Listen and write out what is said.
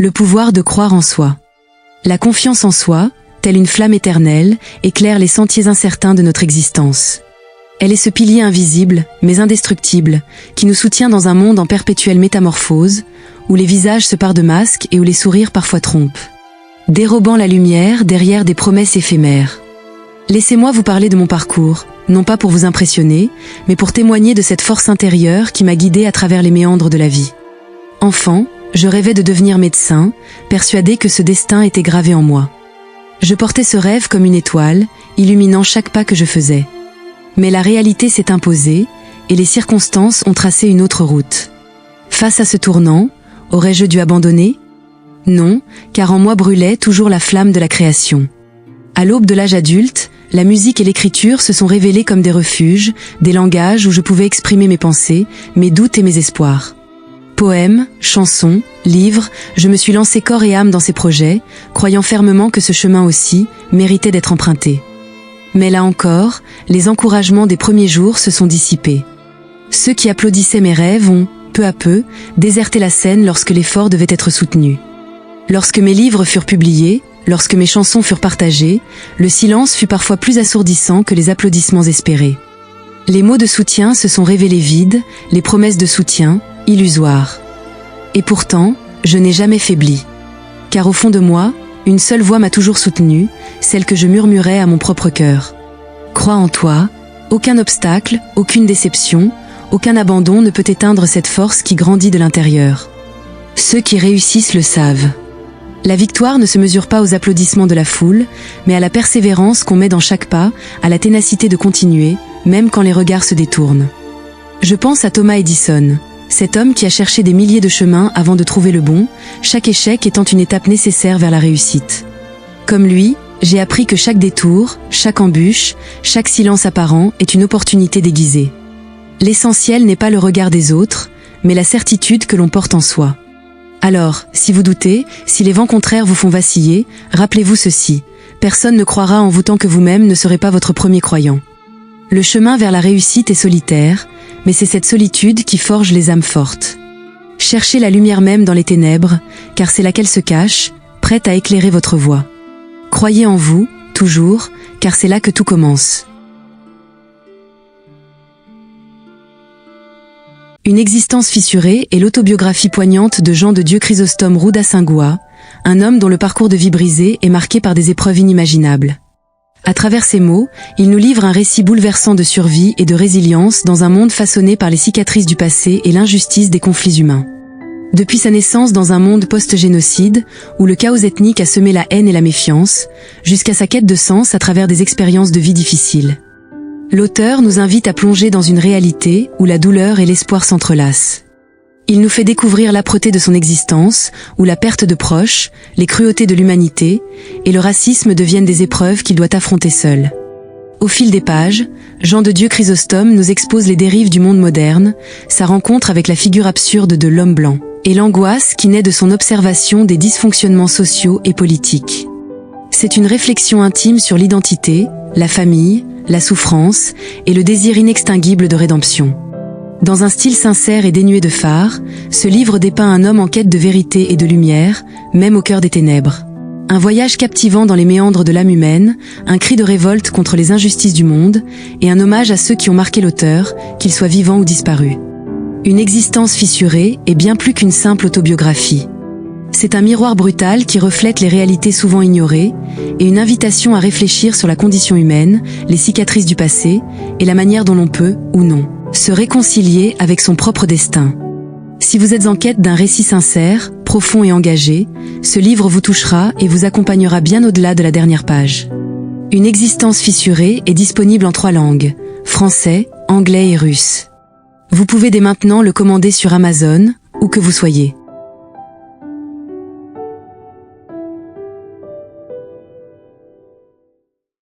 Le pouvoir de croire en soi. La confiance en soi, telle une flamme éternelle, éclaire les sentiers incertains de notre existence. Elle est ce pilier invisible, mais indestructible, qui nous soutient dans un monde en perpétuelle métamorphose, où les visages se parent de masques et où les sourires parfois trompent. Dérobant la lumière derrière des promesses éphémères. Laissez-moi vous parler de mon parcours, non pas pour vous impressionner, mais pour témoigner de cette force intérieure qui m'a guidée à travers les méandres de la vie. Enfant, je rêvais de devenir médecin, persuadé que ce destin était gravé en moi. Je portais ce rêve comme une étoile, illuminant chaque pas que je faisais. Mais la réalité s'est imposée, et les circonstances ont tracé une autre route. Face à ce tournant, aurais-je dû abandonner? Non, car en moi brûlait toujours la flamme de la création. À l'aube de l'âge adulte, la musique et l'écriture se sont révélées comme des refuges, des langages où je pouvais exprimer mes pensées, mes doutes et mes espoirs. Poèmes, chansons, livres, je me suis lancé corps et âme dans ces projets, croyant fermement que ce chemin aussi méritait d'être emprunté. Mais là encore, les encouragements des premiers jours se sont dissipés. Ceux qui applaudissaient mes rêves ont, peu à peu, déserté la scène lorsque l'effort devait être soutenu. Lorsque mes livres furent publiés, lorsque mes chansons furent partagées, le silence fut parfois plus assourdissant que les applaudissements espérés. Les mots de soutien se sont révélés vides, les promesses de soutien, illusoires. Et pourtant, je n'ai jamais faibli. Car au fond de moi, une seule voix m'a toujours soutenue, celle que je murmurais à mon propre cœur. Crois en toi, aucun obstacle, aucune déception, aucun abandon ne peut éteindre cette force qui grandit de l'intérieur. Ceux qui réussissent le savent. La victoire ne se mesure pas aux applaudissements de la foule, mais à la persévérance qu'on met dans chaque pas, à la ténacité de continuer, même quand les regards se détournent. Je pense à Thomas Edison, cet homme qui a cherché des milliers de chemins avant de trouver le bon, chaque échec étant une étape nécessaire vers la réussite. Comme lui, j'ai appris que chaque détour, chaque embûche, chaque silence apparent est une opportunité déguisée. L'essentiel n'est pas le regard des autres, mais la certitude que l'on porte en soi. Alors, si vous doutez, si les vents contraires vous font vaciller, rappelez-vous ceci, personne ne croira en vous tant que vous-même ne serez pas votre premier croyant. Le chemin vers la réussite est solitaire, mais c'est cette solitude qui forge les âmes fortes. Cherchez la lumière même dans les ténèbres, car c'est là qu'elle se cache, prête à éclairer votre voie. Croyez en vous, toujours, car c'est là que tout commence. Une existence fissurée est l'autobiographie poignante de Jean de Dieu Chrysostome Rudasingwa, un homme dont le parcours de vie brisé est marqué par des épreuves inimaginables. À travers ces mots, il nous livre un récit bouleversant de survie et de résilience dans un monde façonné par les cicatrices du passé et l'injustice des conflits humains. Depuis sa naissance dans un monde post-génocide, où le chaos ethnique a semé la haine et la méfiance, jusqu'à sa quête de sens à travers des expériences de vie difficiles. L'auteur nous invite à plonger dans une réalité où la douleur et l'espoir s'entrelacent. Il nous fait découvrir l'âpreté de son existence, où la perte de proches, les cruautés de l'humanité et le racisme deviennent des épreuves qu'il doit affronter seul. Au fil des pages, Jean de Dieu Chrysostome nous expose les dérives du monde moderne, sa rencontre avec la figure absurde de l'homme blanc, et l'angoisse qui naît de son observation des dysfonctionnements sociaux et politiques. C'est une réflexion intime sur l'identité, la famille, la souffrance et le désir inextinguible de rédemption. Dans un style sincère et dénué de fard, ce livre dépeint un homme en quête de vérité et de lumière, même au cœur des ténèbres. Un voyage captivant dans les méandres de l'âme humaine, un cri de révolte contre les injustices du monde, et un hommage à ceux qui ont marqué l'auteur, qu'ils soient vivants ou disparus. Une existence fissurée est bien plus qu'une simple autobiographie. C'est un miroir brutal qui reflète les réalités souvent ignorées, et une invitation à réfléchir sur la condition humaine, les cicatrices du passé, et la manière dont l'on peut, ou non, se réconcilier avec son propre destin. Si vous êtes en quête d'un récit sincère, profond et engagé, ce livre vous touchera et vous accompagnera bien au-delà de la dernière page. Une existence fissurée est disponible en 3 langues, français, anglais et russe. Vous pouvez dès maintenant le commander sur Amazon, où que vous soyez.